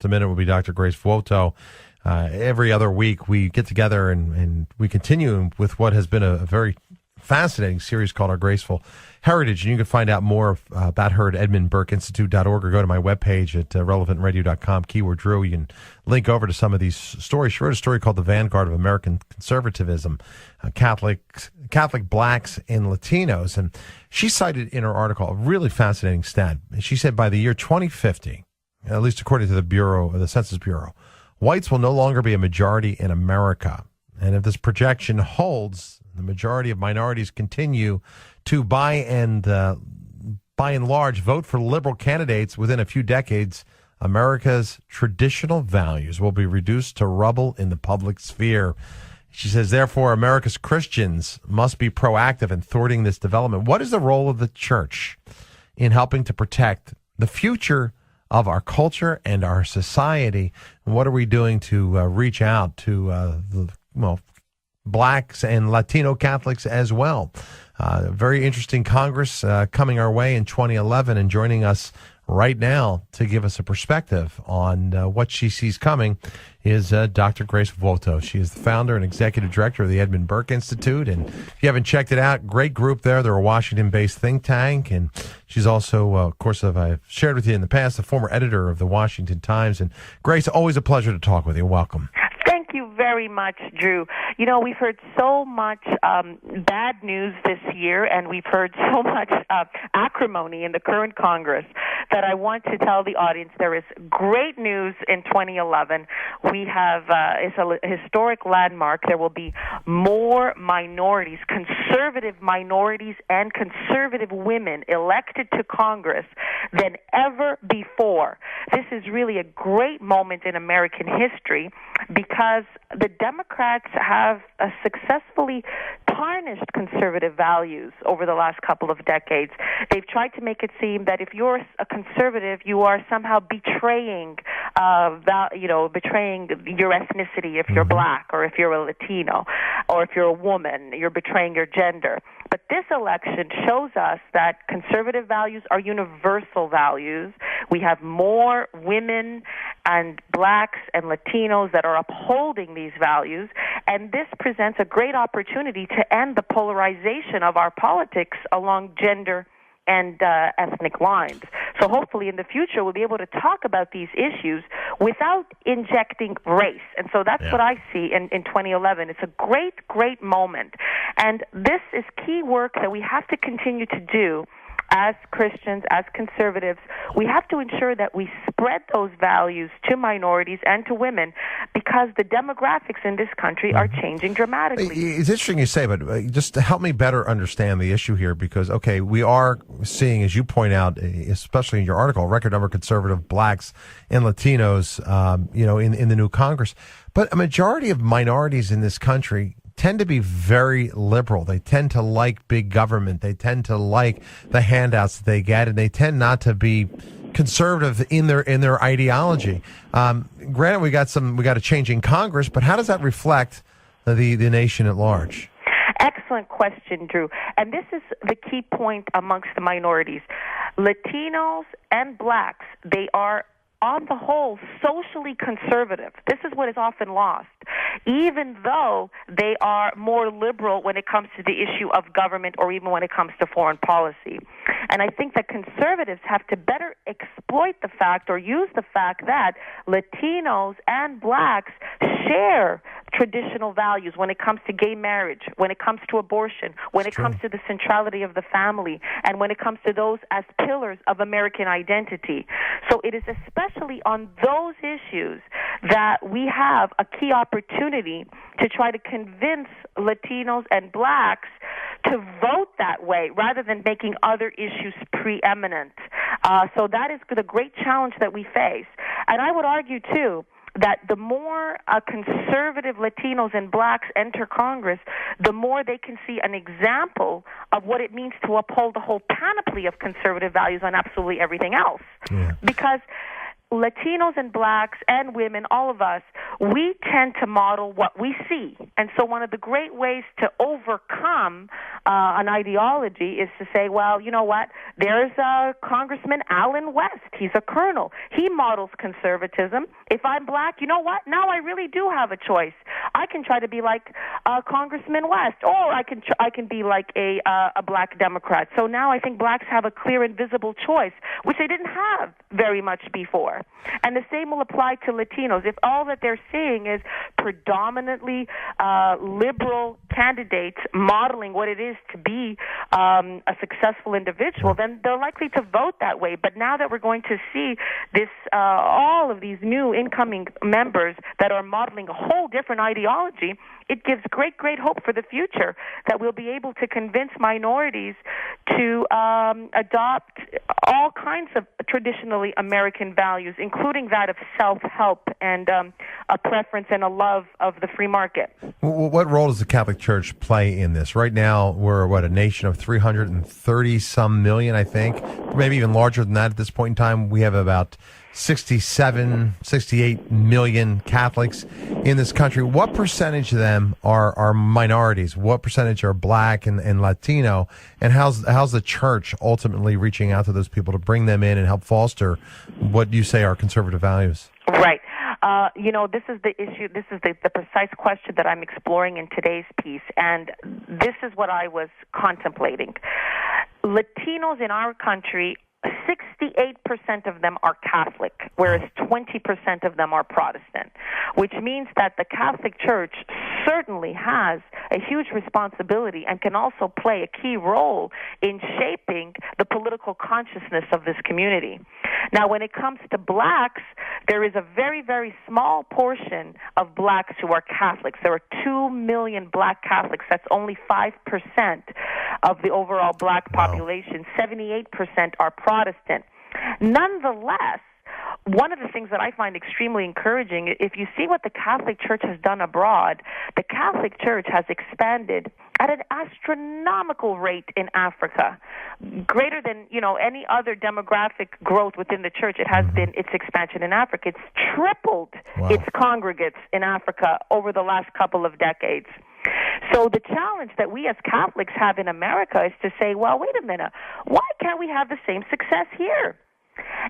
a minute will be Dr. Grace Vuoto. Every other week we get together and we continue with what has been a very fascinating series called Our Graceful Heritage. And you can find out more about her at edmundburkeinstitute.org or go to my webpage at relevantradio.com, keyword Drew. You can link over to some of these stories. She wrote a story called The Vanguard of American Conservatism, Catholic blacks and Latinos. And she cited in her article a really fascinating stat. She said by the year 2050, at least according to the Census Bureau, whites will no longer be a majority in America. And if this projection holds, the majority of minorities continue to, by and large, vote for liberal candidates. Within a few decades, America's traditional values will be reduced to rubble in the public sphere. She says, therefore, America's Christians must be proactive in thwarting this development. What is the role of the church in helping to protect the future of our culture and our society? And what are we doing to reach out to blacks and Latino Catholics as well? Very interesting Congress coming our way in 2011, and joining us right now to give us a perspective on what she sees coming is Dr. Grace Vuoto. She is the founder and executive director of the Edmund Burke Institute. And if you haven't checked it out, great group there. They're a Washington-based think tank. And she's also, of course, I've shared with you in the past, the former editor of the Washington Times. And Grace, always a pleasure to talk with you. Welcome. Thank you very much, Drew. You know, we've heard so much bad news this year, and we've heard so much acrimony in the current Congress that I want to tell the audience there is great news in 2011. We have it's a historic landmark. There will be more minorities, conservative minorities and conservative women elected to Congress than ever before. This is really a great moment in American history because the Democrats have successfully tarnished conservative values over the last couple of decades. They've tried to make it seem that if you're a conservative, you are somehow betraying your ethnicity if you're black, or if you're a Latino, or if you're a woman, you're betraying your gender. But this election shows us that conservative values are universal values. We have more women and blacks and Latinos that are upholding these values, and this presents a great opportunity to end the polarization of our politics along gender and ethnic lines. So hopefully in the future we'll be able to talk about these issues without injecting race. And so that's what I see in 2011. It's a great, great moment. And this is key work that we have to continue to do as Christians, as conservatives. We have to ensure that we spread those values to minorities and to women, because the demographics in this country are changing dramatically. It's interesting you say, but just to help me better understand the issue here, because, okay, we are seeing, as you point out, especially in your article, a record number of conservative blacks and Latinos, in the new Congress. But a majority of minorities in this country tend to be very liberal. They tend to like big government. They tend to like the handouts that they get, and they tend not to be conservative in their ideology. Granted, we got a change in Congress, but how does that reflect the nation at large? Excellent question, Drew. And this is the key point amongst the minorities. Latinos and blacks, they are on the whole, socially conservative. This is what is often lost, even though they are more liberal when it comes to the issue of government, or even when it comes to foreign policy. And I think that conservatives have to better exploit the fact, or use the fact, that Latinos and blacks share traditional values when it comes to gay marriage, when it comes to abortion, when it comes to the centrality of the family, and when it comes to those as pillars of American identity. So it is especially on those issues that we have a key opportunity to try to convince Latinos and blacks to vote that way rather than making other issues preeminent. So that is the great challenge that we face. And I would argue, too, that the more conservative Latinos and blacks enter Congress, the more they can see an example of what it means to uphold the whole panoply of conservative values on absolutely everything else. Yeah. Because Latinos and blacks and women, all of us, we tend to model what we see. And so one of the great ways to overcome an ideology is to say, well, you know what? There's Congressman Allen West. He's a colonel. He models conservatism. If I'm black, you know what? Now I really do have a choice. I can try to be like Congressman West, or I can be like a black Democrat. So now I think blacks have a clear and visible choice, which they didn't have very much before. And the same will apply to Latinos. If all that they're seeing is predominantly liberal candidates modeling what it is to be a successful individual, then they're likely to vote that way. But now that we're going to see this, all of these new incoming members that are modeling a whole different ideology, it gives great, great hope for the future that we'll be able to convince minorities to adopt all kinds of traditionally American values, including that of self-help and a preference and a love of the free market. What role does the Catholic Church play in this? Right now, we're, a nation of 330-some million, I think, maybe even larger than that at this point in time. We have about 68 million Catholics in this country. What percentage of them are minorities? What percentage are black and Latino? And how's the church ultimately reaching out to those people to bring them in and help foster what you say are conservative values? Right. This is the issue. This is the precise question that I'm exploring in today's piece. And this is what I was contemplating. Latinos in our country, 68% of them are Catholic, whereas 20% of them are Protestant, which means that the Catholic Church certainly has a huge responsibility and can also play a key role in shaping the political consciousness of this community. Now, when it comes to blacks, there is a very, very small portion of blacks who are Catholics. There are 2 million black Catholics. That's only 5% of the overall black population. 78% are Protestant. Nonetheless, one of the things that I find extremely encouraging, if you see what the Catholic Church has done abroad, the Catholic Church has expanded at an astronomical rate in Africa, greater than any other demographic growth within the church. It has been its expansion in Africa. It's tripled its congregates in Africa over the last couple of decades. So the challenge that we as Catholics have in America is to say, well, wait a minute, why can't we have the same success here?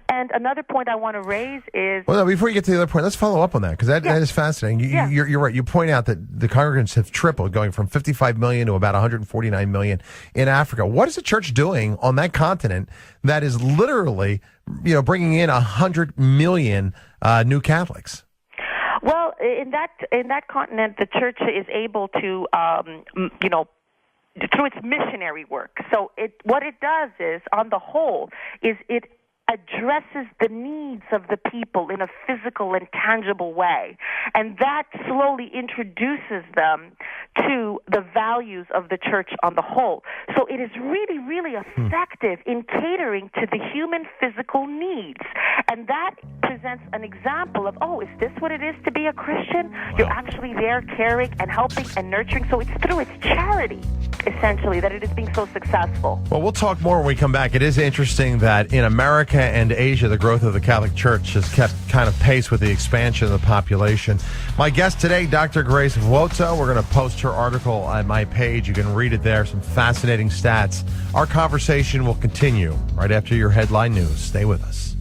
And another point I want to raise is... Well, no, before you get to the other point, let's follow up on that, because that is fascinating. You're right. You point out that the congregants have tripled, going from 55 million to about 149 million in Africa. What is the church doing on that continent that is literally, bringing in 100 million new Catholics? Well, in that continent, the church is able to, through its missionary work. So what it does is, on the whole, is it addresses the needs of the people in a physical and tangible way. And that slowly introduces them to the values of the church on the whole. So it is really, really effective in catering to the human physical needs. And that presents an example of, is this what it is to be a Christian? You're actually there caring and helping and nurturing. So it's through its charity, essentially, that it is being so successful. Well, we'll talk more when we come back. It is interesting that in America and Asia, the growth of the Catholic Church has kept kind of pace with the expansion of the population. My guest today, Dr. Grace Vuoto. We're going to post her article on my page. You can read it there. Some fascinating stats. Our conversation will continue right after your headline news. Stay with us.